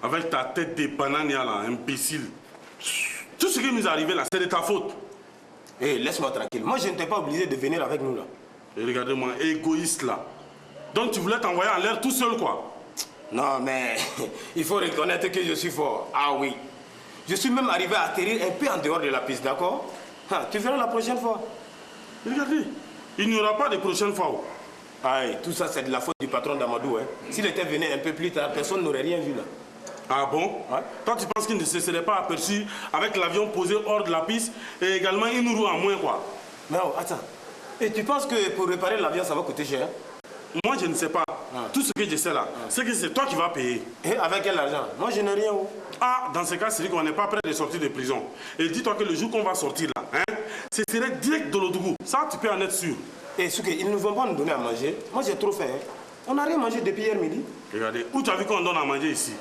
Avec ta tête de banane là, imbécile. Tout ce qui nous est arrivé là, c'est de ta faute. Hé, laisse-moi tranquille. Moi, je ne t'ai pas obligé de venir avec nous là. Et regardez-moi, égoïste là. Donc tu voulais t'envoyer en l'air tout seul quoi? Non, mais il faut reconnaître que je suis fort. Ah oui. Je suis même arrivé à atterrir un peu en dehors de la piste, d'accord? Tu verras la prochaine fois. Regardez, il n'y aura pas de prochaine fois. Aïe, tout ça c'est de la faute du patron d'Amadou. Hein. S'il était venu un peu plus tard, personne n'aurait rien vu là. Ah bon? Ouais. Toi tu penses qu'il ne se serait pas aperçu avec l'avion posé hors de la piste et également une roue en moins quoi? Non, attends. Et tu penses que pour réparer l'avion ça va coûter cher? Moi je ne sais pas. Tout ce que je sais là, c'est que c'est toi qui vas payer. Et avec quel argent? Moi je n'ai rien. Ah, dans ce cas, c'est qu'on n'est pas prêt de sortir de prison. Et dis-toi que le jour qu'on va sortir là, hein, ce serait direct de l'Odougou. Ça, tu peux en être sûr. Et Souké, ils ne vont pas nous donner à manger. Moi j'ai trop faim. Hein. On n'a rien mangé depuis hier midi. Regardez, où tu as vu qu'on donne à manger ici?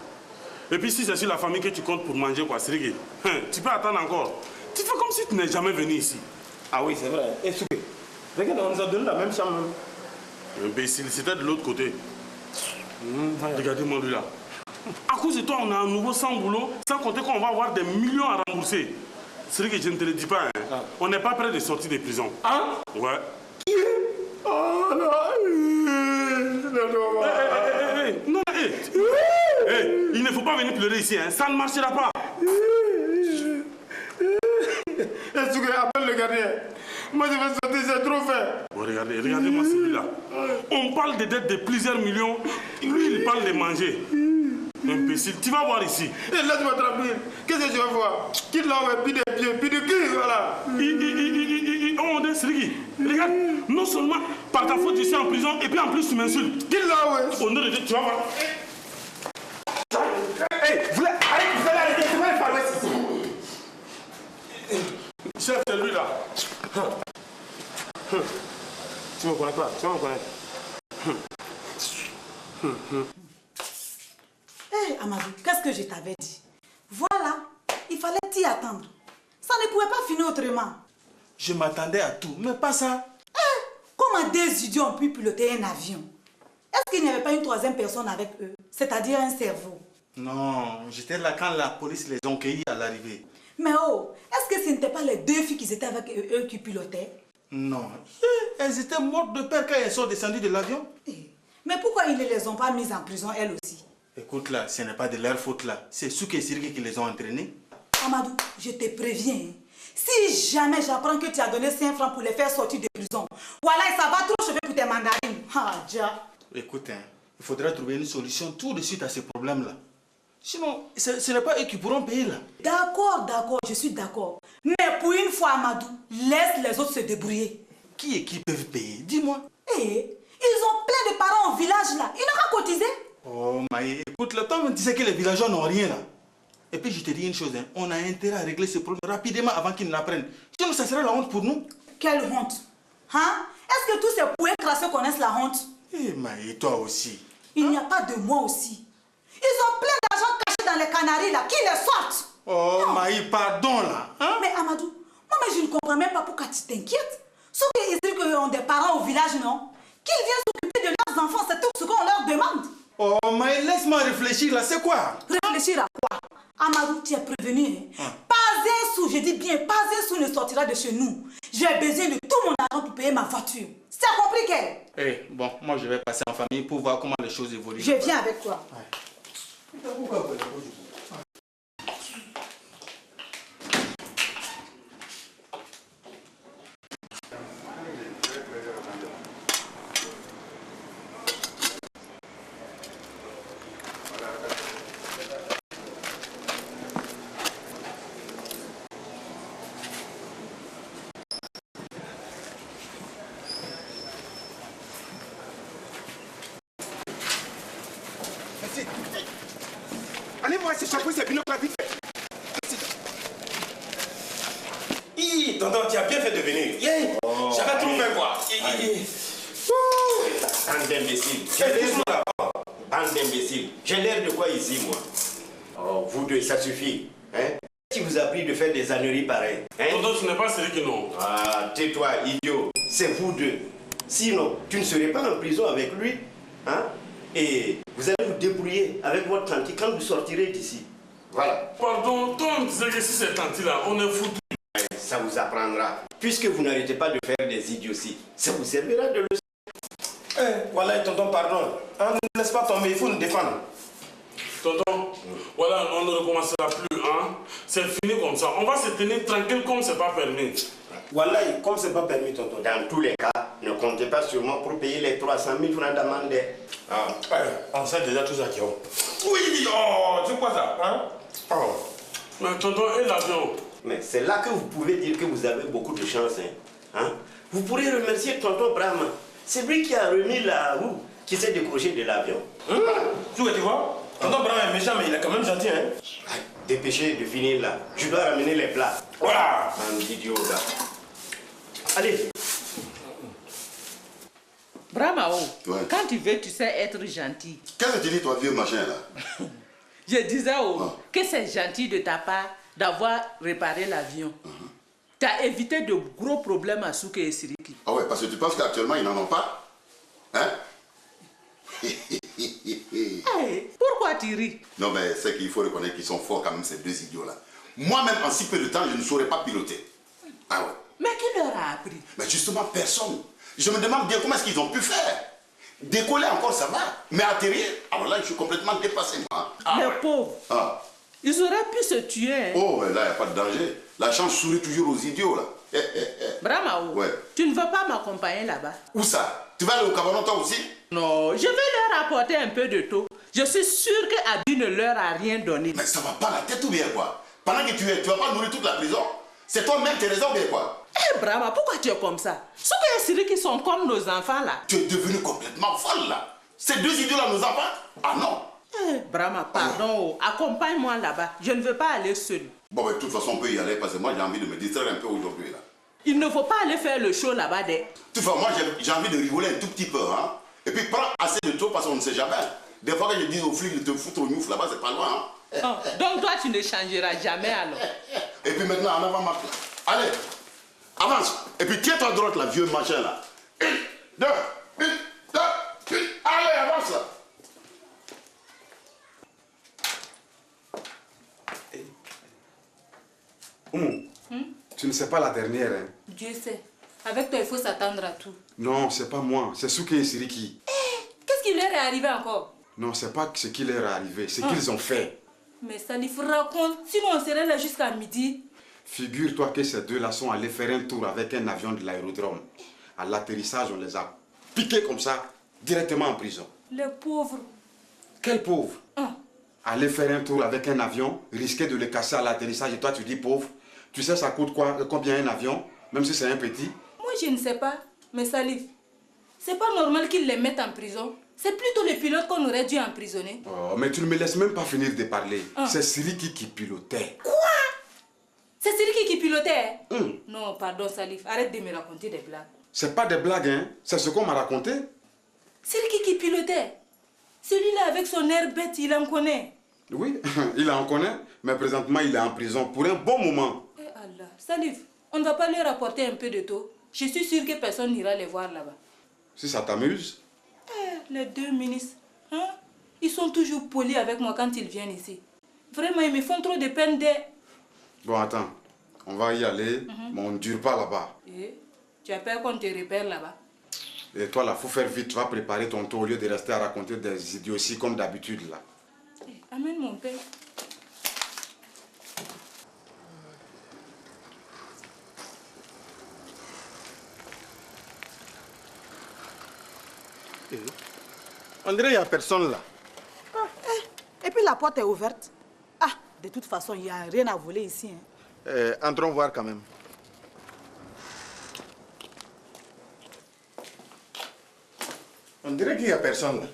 Et puis si c'est sur la famille que tu comptes pour manger quoi, Sirigui, hein, tu peux attendre encore. Tu fais comme si tu n'es jamais venu ici. Ah oui, c'est vrai. Et Souké, regarde, on nous a donné la même chambre. Imbécile, c'était de l'autre côté. Regardez-moi lui là. À cause de toi, on a un nouveau sans boulot, sans compter qu'on va avoir des millions à rembourser. C'est vrai que je ne te le dis pas, hein. On n'est pas prêt de sortir de prison. Hein? Ouais. Oh non. Non, il ne faut pas venir pleurer ici, hein. Ça ne marchera pas. Est-ce que appelle le gardien? Moi je vais sortir, c'est trop fait. Bon, regardez-moi celui-là. On parle de dettes de plusieurs millions. Lui, il parle de manger. Imbécile, tu vas voir ici. Laisse-moi tranquille. Qu'est-ce que je vais voir? Quitte là, puis des pieds, puis de cul, voilà. Oh, mon Dieu, regarde, non seulement par ta faute, je suis en prison, et puis en plus, tu m'insultes. Quitte là, ouais. Au nom de Dieu, tu vas voir. Hey, vous allez arrêter, c'est pas une paroisse ici. Chef, c'est lui là. Tu me connais pas, tu vas me connaître. Hé, Amadou, qu'est-ce que je t'avais dit? Voilà, il fallait t'y attendre. Ça ne pouvait pas finir autrement. Je m'attendais à tout, mais pas ça. Comment des idiots ont pu piloter un avion? Est-ce qu'il n'y avait pas une troisième personne avec eux? C'est-à-dire un cerveau? Non, j'étais là quand la police les a cueillis à l'arrivée. Mais oh, est-ce que ce n'étaient pas les deux filles qui étaient avec eux qui pilotaient? Non, elles étaient mortes de peur quand elles sont descendues de l'avion. Mais pourquoi ils ne les ont pas mises en prison elles aussi? Écoute là, ce n'est pas de leur faute là. C'est Souké et Sirigui qui les ont entraînés. Amadou, je te préviens. Si jamais j'apprends que tu as donné 5 francs pour les faire sortir de prison, voilà, ça va trop chauffer pour tes mandarines. Ah, déjà. Écoute, hein, il faudra trouver une solution tout de suite à ces problèmes là. Sinon, ce n'est pas eux qui pourront payer là. D'accord, je suis d'accord. Mais pour une fois, Amadou, laisse les autres se débrouiller. Qui et qui peuvent payer? Dis-moi. Ils ont plein de parents au village là. Ils n'ont qu'à cotiser. Oh, mais écoute, le temps, tu sais que les villageois n'ont rien là. Et puis je te dis une chose, hein, on a intérêt à régler ce problème rapidement avant qu'ils ne l'apprennent. Sinon, ça sera la honte pour nous. Quelle honte? Hein? Est-ce que tous ces pouets crasseux connaissent la honte? Mais toi aussi. Il n'y a pas de moi aussi. Ils ont plein d'argent caché dans les Canaries là, qui les sortent. Oh, Maï, pardon là. Hein? Mais Amadou, moi je ne comprends même pas pourquoi tu t'inquiètes. Sauf qu'ils ont des parents au village, non? Qu'ils viennent s'occuper de leurs enfants, c'est tout ce qu'on leur demande. Oh, mais laisse-moi réfléchir là, c'est quoi? Réfléchir à quoi? Amadou, tu es prévenu. Hein? Pas un sou, je dis bien, pas un sou ne sortira de chez nous. J'ai besoin de tout mon argent pour payer ma voiture. C'est compliqué. Bon, moi je vais passer en famille pour voir comment les choses évoluent. Je viens avec toi. Allez voir ces chapeaux, ces binocles, vite fait. Tonton, tu as bien fait de venir. J'avais trop fait quoi. Bande d'imbéciles. Bande d'imbéciles. J'ai l'air de quoi ici, moi? Oh, vous deux, ça suffit. Hein? Qui vous a pris de faire des âneries pareilles? Hein? Tonton, tu n'es pas celui qui non. Ah, tais-toi, idiot. C'est vous deux. Sinon, tu ne serais pas en prison avec lui. Hein? Et vous allez vous débrouiller avec votre tanti quand vous sortirez d'ici. Voilà. Pardon, toi, on disait que si c'est tanti-là, on est foutu. Ça vous apprendra. Puisque vous n'arrêtez pas de faire des idioties, ça vous servira de leçon. Voilà, tonton, pardon. Ne laisse pas tomber, il faut nous défendre. Tonton, voilà, on ne recommencera plus, hein. C'est fini comme ça. On va se tenir tranquille comme c'est pas permis. Voilà, comme c'est pas permis, tonton. Dans tous les cas, ne comptez pas sur moi pour payer les 300 000 francs d'amende. On sait déjà tout ça qui ont. Oui, oh, c'est quoi ça, hein? Oh. Mais tonton, et l'avion? Mais c'est là que vous pouvez dire que vous avez beaucoup de chance. Hein? Vous pourrez remercier tonton Brahma. C'est lui qui a remis la roue qui s'est décroché de l'avion. Tu vois? Tonton Brahma est méchant, mais il est quand même gentil, hein? Dépêchez de finir là. Je dois ramener les plats. Voilà! Un idiot là. Allez. Brahmao, Ouais. quand tu veux, tu sais être gentil. Qu'est-ce que tu dis, toi, vieux machin, là? Je disais Ah. que c'est gentil de ta part d'avoir réparé l'avion. Tu as évité de gros problèmes à Souké et Siriki. Ah ouais, parce que tu penses qu'actuellement, ils n'en ont pas? Hein? Hey, pourquoi tu ris? Non, mais c'est qu'il faut reconnaître qu'ils sont forts quand même, ces deux idiots-là. Moi-même, en si peu de temps, je ne saurais pas piloter. Ah ouais. Mais qui leur a appris? Mais justement, personne. Je me demande bien comment est-ce qu'ils ont pu faire. Décoller encore, ça va. Mais atterrir, alors là, je suis complètement dépassé, moi. Les pauvres. Ah. Ils auraient pu se tuer. Hein. Oh, mais là, il n'y a pas de danger. La chance sourit toujours aux idiots, là. Brahmao, Ouais. tu ne veux pas m'accompagner là-bas? Où ça? Tu vas aller au cabanon, toi aussi? Non, je vais leur apporter un peu de taux. Je suis sûre que Abby ne leur a rien donné. Mais ça va pas la tête ou bien quoi? Pendant que tu vas pas nourrir toute la prison? C'est toi-même qui as raison ou bien quoi? Eh Brahma, pourquoi tu es comme ça? Souké et Siriki sont comme nos enfants là. Tu es devenu complètement folle là. Ces deux idiots-là, nos enfants? Ah non. Eh, Brahma, pardon, accompagne-moi là-bas. Je ne veux pas aller seul. Bon, mais de toute façon, on peut y aller parce que moi, j'ai envie de me distraire un peu aujourd'hui là. Il ne faut pas aller faire le show là-bas. De toute façon, moi, j'ai envie de rigoler un tout petit peu, hein. Et puis, prends assez de taux parce qu'on ne sait jamais. Des fois que je dis aux flics de te foutre au gnouf là-bas, c'est pas loin, hein. Oh, donc toi, tu ne changeras jamais alors. Et puis maintenant, en avant, Marc. Allez, avance. Et puis, tiens-toi à droite, là, vieux machin là. Une, deux, allez, avance là. Tu ne sais pas la dernière, hein? Dieu sait. Avec toi, il faut s'attendre à tout. Non, c'est pas moi, c'est Souké et Siriki. Qu'est-ce qui leur est arrivé encore? Non, c'est pas ce qui leur est arrivé, c'est qu'ils ont fait. Mais ça lui raconte. Sinon, on serait là jusqu'à midi. Figure-toi que ces deux-là sont allés faire un tour avec un avion de l'aérodrome. À l'atterrissage, on les a piqués comme ça, directement en prison. Les pauvres. Quel pauvre! Hein? Aller faire un tour avec un avion, risquer de le casser à l'atterrissage et toi tu dis pauvre. Tu sais ça coûte quoi, combien un avion, même si c'est un petit? Moi, je ne sais pas. Mais Salif, c'est pas normal qu'ils les mettent en prison. C'est plutôt les pilotes qu'on aurait dû emprisonner. Oh, mais tu ne me laisses même pas finir de parler. Ah. C'est Siriki qui pilotait. Quoi? C'est Siriki qui pilotait? Non, pardon Salif, arrête de me raconter des blagues. C'est pas des blagues, hein? C'est ce qu'on m'a raconté. Siriki qui pilotait? Celui-là avec son air bête, il en connaît. Oui, il en connaît, mais présentement il est en prison pour un bon moment. Eh Allah, Salif, on ne va pas leur apporter un peu de taux? Je suis sûre que personne n'ira les voir là-bas. Si ça t'amuse. Les deux ministres, hein? Ils sont toujours polis avec moi quand ils viennent ici. Vraiment, ils me font trop de peine de... Bon, attends, on va y aller, mais on ne dure pas là-bas. Eh, tu as peur qu'on te repère là-bas? Et toi là, faut faire vite, tu vas préparer ton tour au lieu de rester à raconter des idioties comme d'habitude là. Eh, amène mon père. On dirait qu'il n'y a personne là. Et puis la porte est ouverte. Ah, de toute façon, il n'y a rien à voler ici. Hein. Entrons voir quand même. On dirait qu'il n'y a personne là.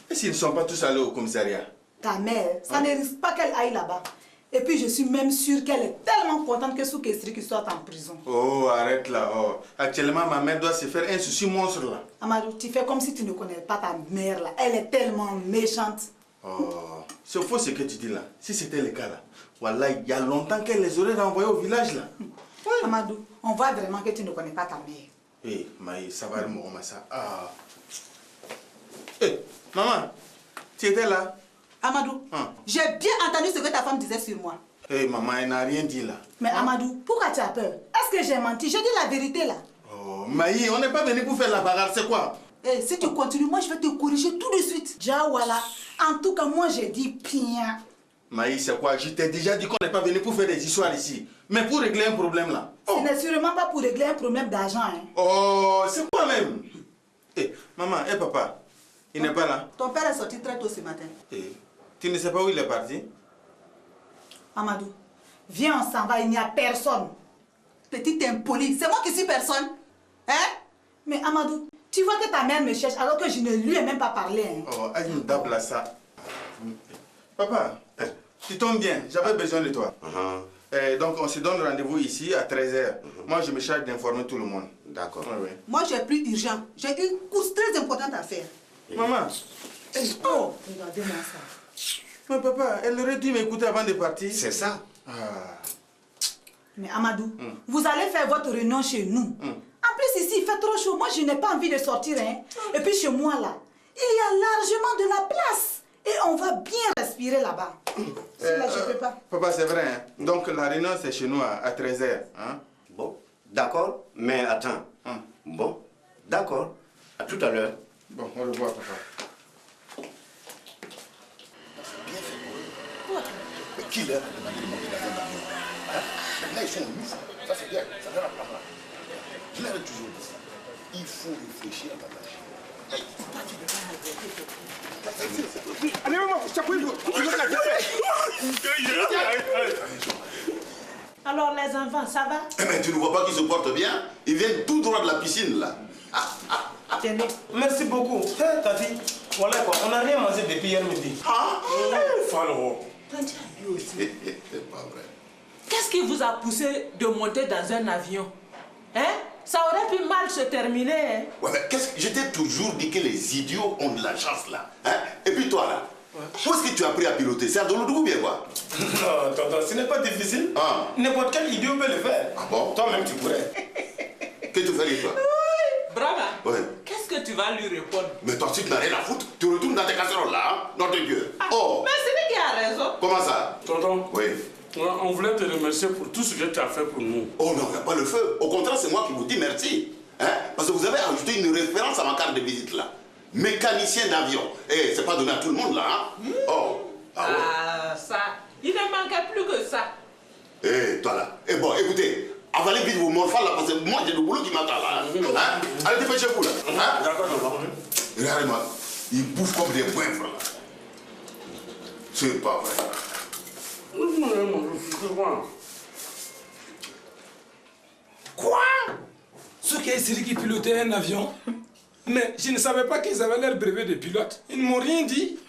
Et s'ils ne sont pas tous allés au commissariat? Ta mère, ça ne risque pas qu'elle aille là-bas. Et puis je suis même sûre qu'elle est tellement contente que Souké et Siriki soient en prison. Oh, arrête là. Oh. Actuellement, ma mère doit se faire un souci monstre là. Amadou, tu fais comme si tu ne connais pas ta mère là. Elle est tellement méchante. Oh, c'est faux ce que tu dis là. Si c'était le cas là, voilà, il y a longtemps qu'elle les aurait renvoyés au village là. Oui. Amadou, on voit vraiment que tu ne connais pas ta mère. Eh, Maï, ça va, ça. Ah. Eh, Maman, tu étais là? Amadou, j'ai bien entendu ce que ta femme disait sur moi. Hé, maman, elle n'a rien dit là. Mais Amadou, pourquoi tu as peur? Est-ce que j'ai menti? Je dis la vérité là. Oh, Maï, on n'est pas venu pour faire la bagarre, c'est quoi? Eh, si tu continues, moi je vais te corriger tout de suite. Jawala, en tout cas, moi j'ai dit bien. Maï, c'est quoi? Je t'ai déjà dit qu'on n'est pas venu pour faire des histoires ici. Mais pour régler un problème là. Ce n'est sûrement pas pour régler un problème d'argent. Hein. Oh, c'est quoi même? Eh, maman, papa, il n'est pas là. Ton père est sorti très tôt ce matin. Eh, tu ne sais pas où il est parti? Amadou, viens, on s'en va, il n'y a personne. Petite impolie, c'est moi qui suis personne. Hein? Mais Amadou, tu vois que ta mère me cherche alors que je ne lui ai même pas parlé. Hein? Oh, aïe, là ça. Papa, tu tombes bien, j'avais besoin de toi. Donc on se donne rendez-vous ici à 13h. Moi je me charge d'informer tout le monde. D'accord. Ouais. Moi j'ai plus urgent. J'ai une course très importante à faire. Maman. Oh, regardez-moi ça. Mais papa, elle aurait dû m'écouter avant de partir. C'est ça. Mais Amadou, vous allez faire votre réunion chez nous. En plus ici, il fait trop chaud. Moi je n'ai pas envie de sortir. Hein. Et puis chez moi là, il y a largement de la place. Et on va bien respirer là-bas. Là, je peux pas. Papa, c'est vrai. Hein? Donc la réunion c'est chez nous à 13h. Hein? Bon, d'accord, mais attends. Bon, d'accord. À tout à l'heure. Bon, on le voit, papa. Mais qui leur a demandé de monter dans un avion? Là, ils sont ouf. Ça, c'est bien. Ça fait la place là. Je leur ai toujours dit ça. Il faut réfléchir à ta tâche. Allez, maman, Alors les enfants, ça va? Eh mais tu ne vois pas qu'ils se portent bien? Ils viennent tout droit de la piscine là. Tenez. Merci beaucoup. Hey, Tati, voilà quoi, on n'a rien mangé depuis hier midi. C'est pas vrai. Qu'est-ce qui vous a poussé de monter dans un avion? Hein? Ça aurait pu mal se terminer. Hein? Ouais, mais qu'est-ce que je t'ai toujours dit que les idiots ont de la chance là. Hein? Et puis toi là, où est-ce que tu as appris à piloter? C'est à Dolodougou ou bien quoi? Non, tonton, ce n'est pas difficile. N'importe quel idiot peut le faire. Ah bon? Toi-même, tu pourrais. Qu'est-ce que tu fais toi? Brava. Ouais. Qu'est-ce que tu vas lui répondre? Mais toi, si tu n'as rien à foutre, tu retournes dans tes casseroles là, hein? Nom de Dieu. Oh! Mais c'est lui qui a raison. Comment ça? Tonton, oui. On voulait te remercier pour tout ce que tu as fait pour nous. Oh non, il n'y a pas le feu. Au contraire, c'est moi qui vous dis merci. Hein? Parce que vous avez ajouté une référence à ma carte de visite là. Mécanicien d'avion. Eh, c'est pas donné à tout le monde là, hein? Oh! Ça, il ne manquait plus que ça. Eh, toi là. Eh bon, écoutez, avalez vite vos morphales là, parce que moi j'ai le boulot qui m'attend là. Hein? Allez, dépêchez-vous là. Hein? D'accord, d'accord. Regardez-moi, ils bouffent comme des poivres là. C'est pas vrai. Quoi? Ceux qui essayent qui pilotaient un avion? Mais je ne savais pas qu'ils avaient leur brevet de pilote. Ils ne m'ont rien dit.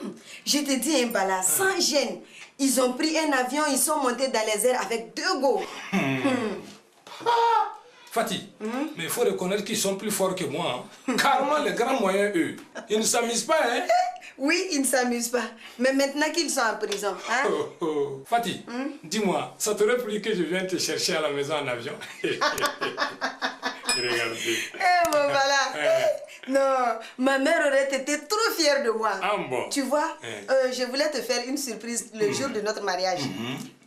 Je te dis, Mbala, sans gêne. Ils ont pris un avion, ils sont montés dans les airs avec 2 go. Fatih, mais il faut reconnaître qu'ils sont plus forts que moi. Hein. Carrément, les grands moyens, eux. Ils ne s'amusent pas, hein? Oui, ils ne s'amusent pas. Mais maintenant qu'ils sont en prison, hein? Fatih, dis-moi, ça t'aurait plu que je vienne te chercher à la maison en avion? Regardez. Mon Mbala. Non, ma mère aurait été trop fière de moi. Ah bon? Tu vois, je voulais te faire une surprise le jour de notre mariage.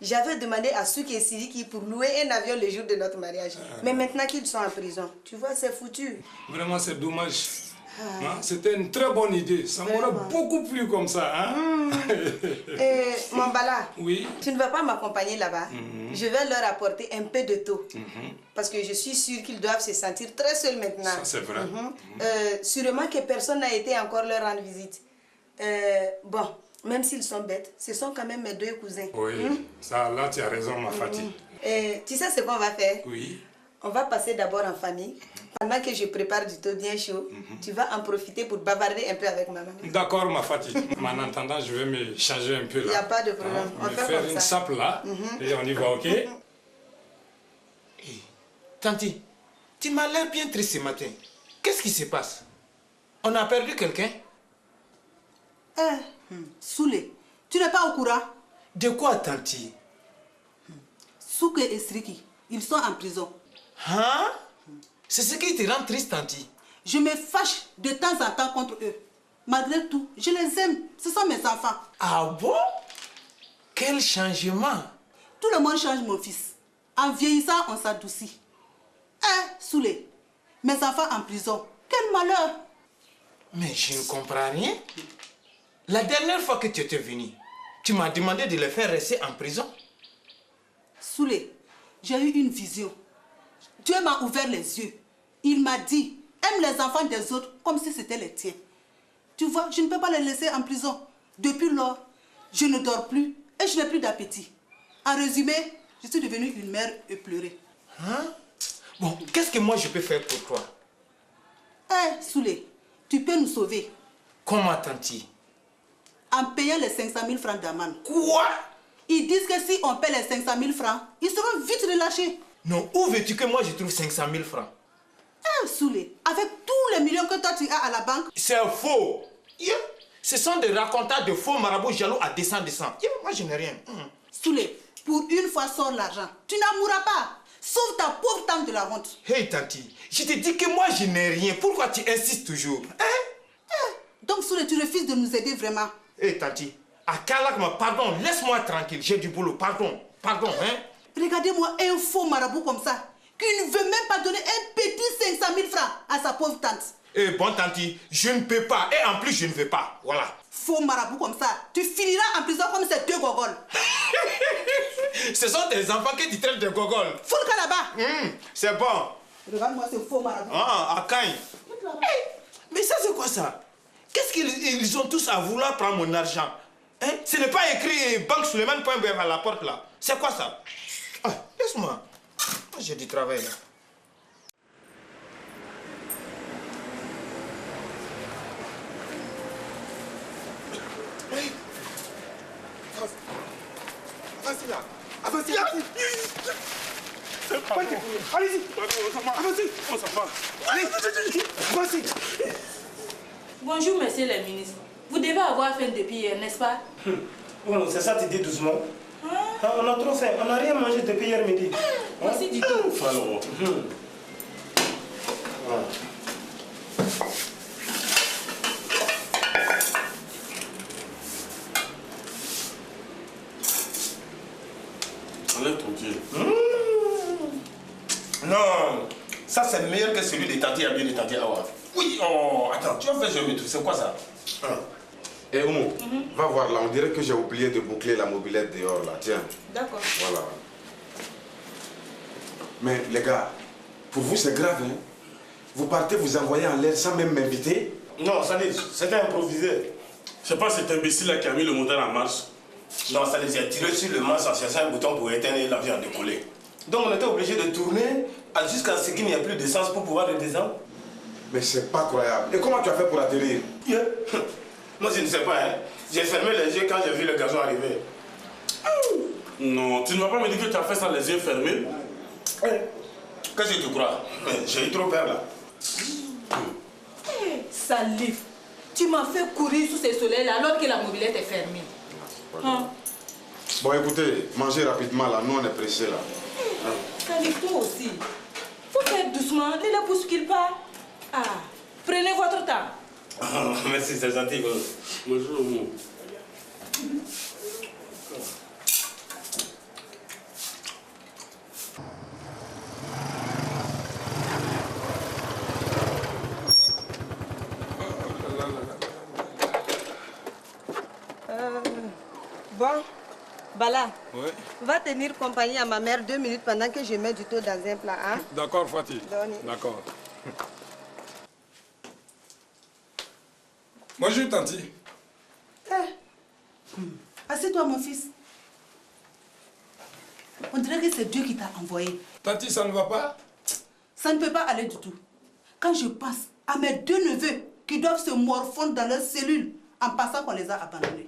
J'avais demandé à Souki et Sidiki pour louer un avion le jour de notre mariage. Mais maintenant qu'ils sont en prison, tu vois, c'est foutu. Vraiment, c'est dommage. Hein? C'était une très bonne idée. Ça m'aurait beaucoup plu comme ça. Hein? Mon Mbala, oui? Tu ne vas pas m'accompagner là-bas. Je vais leur apporter un peu de thé. Parce que je suis sûre qu'ils doivent se sentir très seuls maintenant. Ça, c'est vrai. Sûrement que personne n'a été encore leur rendre visite. Bon, même s'ils sont bêtes, ce sont quand même mes 2 cousins. Oui, ça, là, tu as raison, ma Fatih. Tu sais ce qu'on va faire? Oui. On va passer d'abord en famille. Pendant que je prépare du thé bien chaud, tu vas en profiter pour bavarder un peu avec ma maman. D'accord, ma Fatih. Mais en attendant, je vais me changer un peu là. Il n'y a pas de problème. Hein? On va faire faire comme une ça. sape là. Et on y va, ok? Tanti, tu m'as l'air bien triste ce matin. Qu'est-ce qui se passe? On a perdu quelqu'un? Soulé, tu n'es pas au courant? De quoi, Tanti? Souke et Sriki, ils sont en prison. Hein? C'est ce qui te rend triste, Tanti? Je me fâche de temps en temps contre eux. Malgré tout, je les aime. Ce sont mes enfants. Ah bon? Quel changement? Tout le monde change, mon fils. En vieillissant, on s'adoucit. Hein, Soulé? Mes enfants en prison. Quel malheur! Mais je ne comprends rien. La dernière fois que tu étais venu, tu m'as demandé de les faire rester en prison. Soulé, j'ai eu une vision. Dieu m'a ouvert les yeux. Il m'a dit, aime les enfants des autres comme si c'était les tiens. Tu vois, je ne peux pas les laisser en prison. Depuis lors, je ne dors plus et je n'ai plus d'appétit. En résumé, je suis devenue une mère éplorée. Hein? Bon, qu'est-ce que moi je peux faire pour toi? Eh, Soulé, tu peux nous sauver. Comment, tanti? En payant les 500 000 francs d'amende. Quoi? Ils disent que si on paie les 500 000 francs, ils seront vite relâchés. Non, où veux-tu que moi je trouve 500 000 francs? Eh, Soulé, avec tous les millions que toi tu as à la banque. C'est faux. Yeah. Ce sont des racontants de faux marabouts jaloux à descend. Yeah, moi je n'ai rien. Soulé, pour une fois sors l'argent. Tu n'en mourras pas. Sauve ta pauvre tante de la honte. Hey tanti, je te dis que moi je n'ai rien. Pourquoi tu insistes toujours? Hein? Donc Soulé, tu refuses de nous aider vraiment? Hey tanti, Akalakma, pardon, laisse-moi tranquille. J'ai du boulot, pardon, hein? Regardez-moi un faux marabout comme ça, qui ne veut même pas donner un petit 500 000 francs à sa pauvre tante. Eh bon tanti, je ne peux pas. Et en plus, je ne veux pas. Voilà. Faux marabout comme ça, tu finiras en prison comme ces deux gogoles. Ce sont des enfants que tu traites de gogoles. Fous le cas là-bas. C'est bon. Regarde-moi ce faux marabout. Ah, Akaï. Mais ça, c'est quoi ça? Qu'est-ce qu'ils ont tous à vouloir prendre mon argent? Hein? Ce n'est pas écrit Banque Suleiman.bf à la porte là. C'est quoi ça? Ah, laisse-moi. Moi, j'ai du travail là. Vas-y là. Vas-y là. Allez-y. Vas-y. On s'en va. Allez. Vas-y. Bonjour, monsieur le ministre. Vous devez avoir faim depuis hier, n'est-ce pas? Bon, c'est ça, tu dis doucement. Ah, on a trop faim. On n'a rien mangé depuis hier midi. Merci du tout. Alors. Enlève ton pied. Non, ça c'est meilleur que celui de Tati Abi et de Tati Awa. Oui, oh, attends, tu vas faire jamais tout. C'est quoi ça? Eh Oumou, va voir là, on dirait que j'ai oublié de boucler la mobilette dehors là, tiens. D'accord. Voilà. Mais les gars, pour vous c'est grave, hein? Vous partez vous envoyer en l'air sans même m'inviter? Non, Salif, c'était improvisé. Je sais pas cet imbécile là qui a mis le moteur en marche. Non, Salif, j'ai tiré sur le manche en cherchant un bouton pour éteindre l'avion en décoller. Donc on était obligé de tourner jusqu'à ce qu'il n'y ait plus d'essence pour pouvoir le descendre. Mais c'est pas croyable. Et comment tu as fait pour atterrir? Yeah. Moi je ne sais pas, hein. J'ai fermé les yeux quand j'ai vu le gazon arriver. Non, tu ne vas pas me dire que tu as fait ça les yeux fermés? Qu'est-ce que tu crois? J'ai eu trop peur là. Salif, tu m'as fait courir sous ce soleil là alors que la mobilette est fermée. Bon écoutez, mangez rapidement là, nous on est pressés là. Salif, toi aussi. Faut faire doucement, ne la pousse qu'il part. Ah, prenez votre temps. Oh, merci, c'est gentil. Bonjour. Bon, Bala, Oui. va tenir compagnie à ma mère 2 minutes pendant que je mets du thé dans un plat. Hein? D'accord, Fatih. Donnez. D'accord. Bonjour, Tanti. Assieds-toi, mon fils. On dirait que c'est Dieu qui t'a envoyé. Tanti, ça ne va pas? Ça ne peut pas aller du tout. Quand je pense à mes 2 neveux qui doivent se morfondre dans leurs cellules en pensant qu'on les a abandonnés.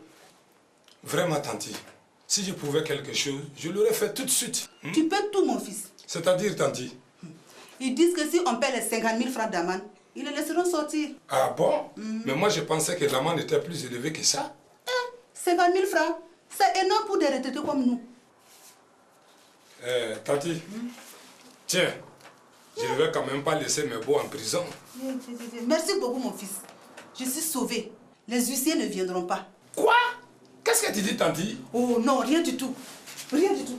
Vraiment, Tanti, si je pouvais quelque chose, je l'aurais fait tout de suite. Tu peux tout, mon fils. C'est-à-dire, Tanti? Ils disent que si on paie les 50 000 francs d'amende, ils les laisseront sortir. Ah bon? Mais moi, je pensais que l'amende était plus élevée que ça. 50 000 francs, c'est énorme pour des retraités comme nous. Tanti, tiens, je ne vais quand même pas laisser mes beaux en prison. Merci beaucoup, mon fils. Je suis sauvée. Les huissiers ne viendront pas. Quoi? Qu'est-ce que tu dis, Tanti? Oh non, rien du tout. Rien du tout.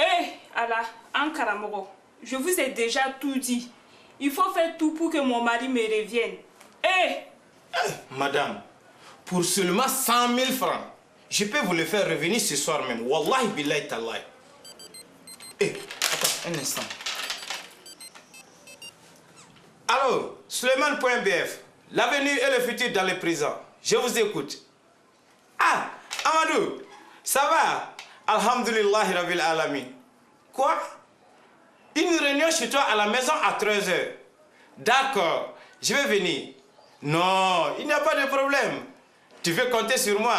Hé, Allah, Ankaramogo, je vous ai déjà tout dit. Il faut faire tout pour que mon mari me revienne. Hé! Madame, pour seulement 100 000 francs, je peux vous le faire revenir ce soir même. Wallahi billahi tallahi. Attends, un instant. Allô, Suleiman.bf, l'avenir et le futur dans les prisons. Je vous écoute. Ah, Amadou, ça va? Alhamdulillahi Rabbil Alamin. Quoi? Une réunion chez toi à la maison à 13 h. D'accord, je vais venir. Non, il n'y a pas de problème. Tu veux compter sur moi?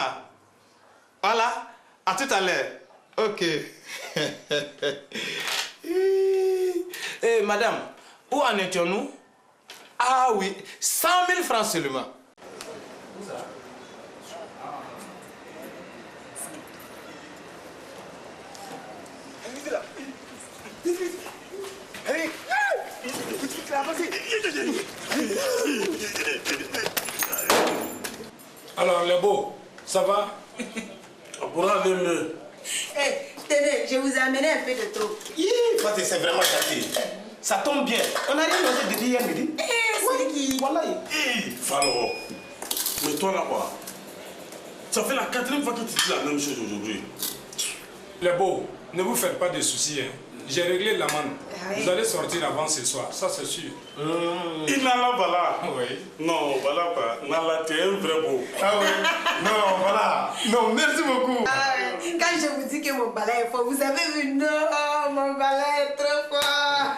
Voilà, à tout à l'heure. Ok. Madame, où en étions-nous? Ah oui, 100 000 francs seulement. Alors, les beaux, ça va? Pour aller mieux. Tenez, je vous ai amené un peu de trop. Fatih, c'est vraiment gentil. Ça tombe bien. On a rien mangé depuis hier midi. C'est qui? Voilà. Faloro, mais toi là quoi? Ça fait la 4e fois que tu dis la même chose aujourd'hui. Les beaux, ne vous faites pas de soucis. Hein. J'ai réglé l'amende. Vous allez sortir avant ce soir, ça c'est sûr. Il n'a là, voilà. Oui. Non, voilà pas. Nala, t'es un vrai beau. Ah oui. Non, voilà. Non, merci beaucoup. Quand je vous dis que mon balai est fort, vous avez vu? Non, mon balai est trop fort.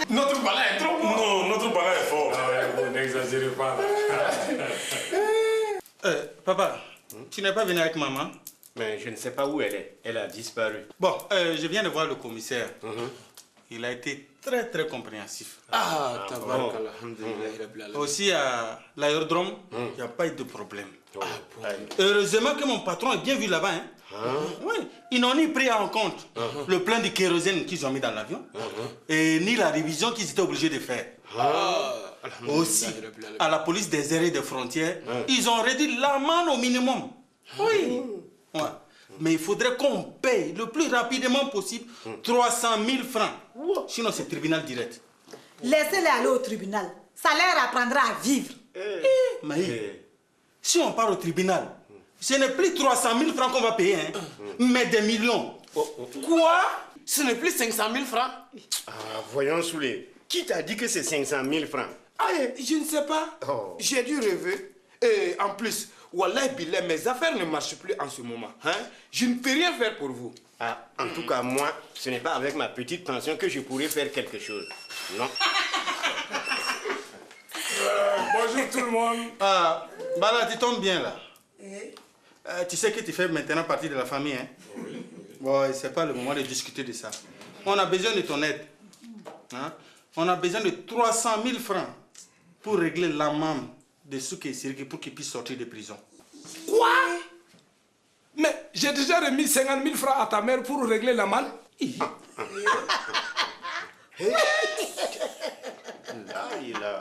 Notre balai est trop fort. Non, notre balai est fort. Vous n'exagérez pas. Papa, tu n'es pas venu avec maman? Mais je ne sais pas où elle est. Elle a disparu. Bon, je viens de voir le commissaire. Il a été très compréhensif. Ah, tabarakallah, alhamdulillah. Aussi à l'aérodrome, il n'y a pas eu de problème. Heureusement que mon patron a bien vu là-bas. Oui, ils n'ont ni pris en compte le plein de kérosène qu'ils ont mis dans l'avion et ni la révision qu'ils étaient obligés de faire. Aussi, à la police des aires et des frontières, ils ont réduit l'amende au minimum. Oui. Ouais. Mais il faudrait qu'on paye le plus rapidement possible 300 000 francs. Sinon, c'est tribunal direct. Laissez-les aller au tribunal. Ça leur apprendra à vivre. Maï, si on part au tribunal, ce n'est plus 300 000 francs qu'on va payer, mais des millions. Quoi? Ce n'est plus 500 000 francs? Ah, voyons, Soulé. Qui t'a dit que c'est 500 000 francs? Ah, je ne sais pas. J'ai dû rêver. Et en plus, Wallah Billah, mes affaires ne marchent plus en ce moment. Hein? Je ne peux rien faire pour vous. Ah, en tout cas, moi, ce n'est pas avec ma petite pension que je pourrais faire quelque chose. Non. Bonjour tout le monde. Ah, Bala, tu tombes bien là. Tu sais que tu fais maintenant partie de la famille, hein? Oui. Bon, c'est pas le moment de discuter de ça. On a besoin de ton aide. Hein? On a besoin de 300 000 francs pour régler l'amende de Souké Siriki pour qu'il puisse sortir de prison. Quoi? Mais j'ai déjà remis 50 000 francs à ta mère pour régler l'amende. Ah, il a